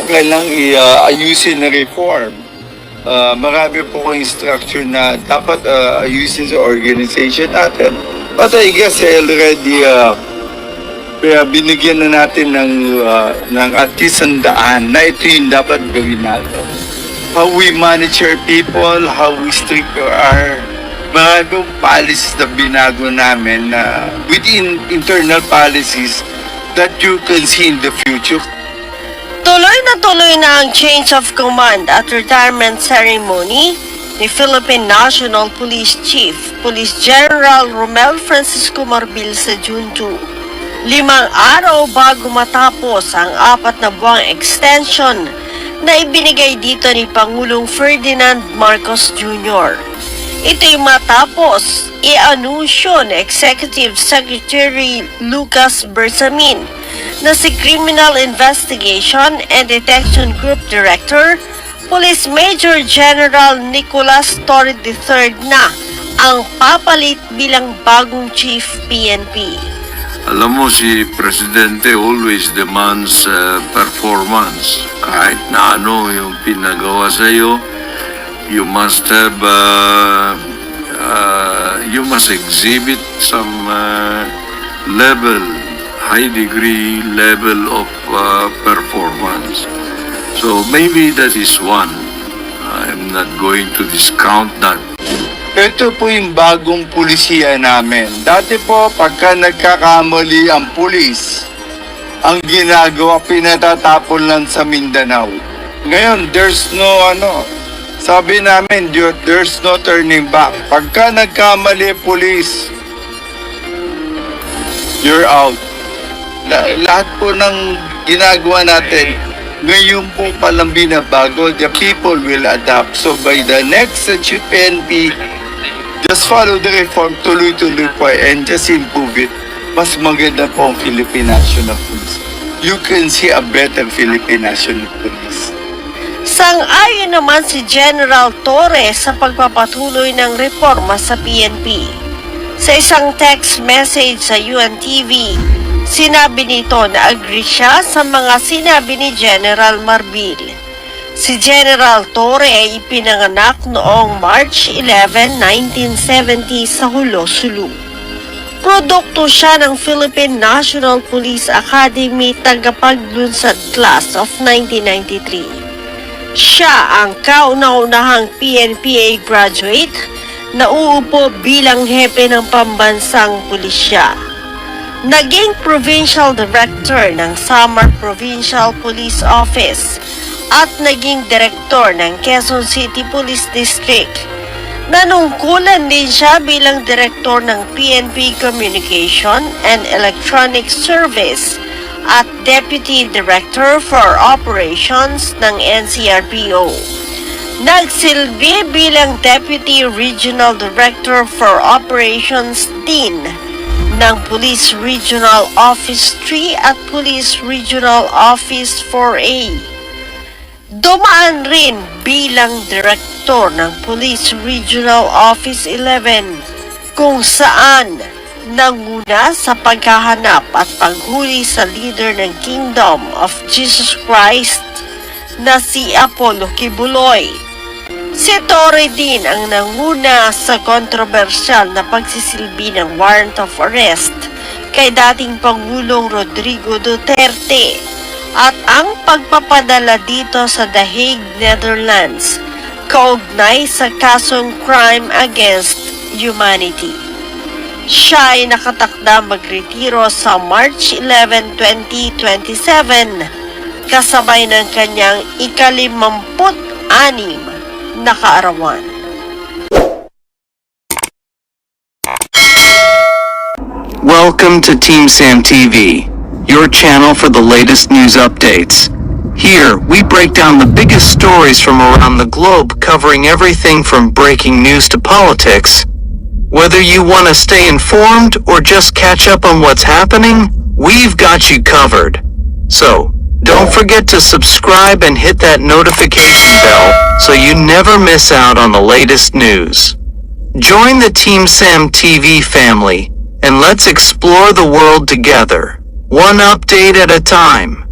kailang ayusin na reform. Marami po kong instruction na dapat ayusin sa organization natin. But I guess already binigyan na natin ng at least 100 na ito yung dapat gawin natin. How we manage our people, how we strict our maraming policies na binago namin na within internal policies that you can see in the future. Tuloy na ang change of command at retirement ceremony ni Philippine National Police Chief, Police General Romel Francisco Marbil sa June 2. 5 araw bago matapos ang 4 na buwang extension na ibinigay dito ni Pangulong Ferdinand Marcos Jr. Ito'y matapos i-anunsyo ni Executive Secretary Lucas Bersamin na si Criminal Investigation and Detection Group Director Police Major General Nicolas Torre III na ang papalit bilang bagong Chief PNP. Alam mo, si Presidente always demands performance. Kahit na ano yung pinagawa sa iyo, you must have, you must exhibit some high degree level of performance. So maybe that is one. I'm not going to discount that. Ito po yung bagong pulisiya namin. Dati po, pagka nagkakamali ang pulis, ang ginagawa, pinatatapon lang sa Mindanao. Ngayon, there's no sabi namin, there's no turning back. Pagka nagkamali pulis, you're out. Lahat po ng ginagawa natin, ngayon po palang binabago, the people will adapt. So by the next PNP, just follow the reform, tuloy-tuloy po, and just improve it. Mas maganda po ang Philippine National Police. You can see a better Philippine National Police. Sang-ayon naman si General Torre sa pagpapatuloy ng reforma sa PNP. Sa isang text message sa UNTV, sinabi nito na agree siya sa mga sinabi ni General Marbil. Si General Torre ay ipinanganak noong March 11, 1970 sa Hulo, Sulu. Produkto siya ng Philippine National Police Academy tagapaglunsad class of 1993. Siya ang kauna-unahang PNPA graduate na uupo bilang hepe ng pambansang pulisya. Naging Provincial Director ng Samar Provincial Police Office at naging Direktor ng Quezon City Police District. Nanungkulan din siya bilang Direktor ng PNP Communication and Electronic Service at Deputy Director for Operations ng NCRPO. Nagsilbi bilang Deputy Regional Director for Operations din ng Police Regional Office 3 at Police Regional Office 4A. Dumaan rin bilang Direktor ng Police Regional Office 11 kung saan nanguna sa paghahanap at paghuli sa leader ng Kingdom of Jesus Christ na si Apollo Kibuloy. Si Torre din ang nanguna sa kontrobersyal na pagsisilbi ng warrant of arrest kay dating Pangulong Rodrigo Duterte at ang pagpapadala dito sa The Hague, Netherlands, kaugnay sa kasong crime against humanity. Siya ay nakatakda magretiro sa March 11, 2027, kasabay ng kanyang ika-56 na kaarawan. Welcome to Team Sam TV, your channel for the latest news updates. Here, we break down the biggest stories from around the globe, covering everything from breaking news to politics. Whether you want to stay informed or just catch up on what's happening, we've got you covered. So, don't forget to subscribe and hit that notification bell so you never miss out on the latest news. Join the Team Sam TV family, and let's explore the world together, one update at a time.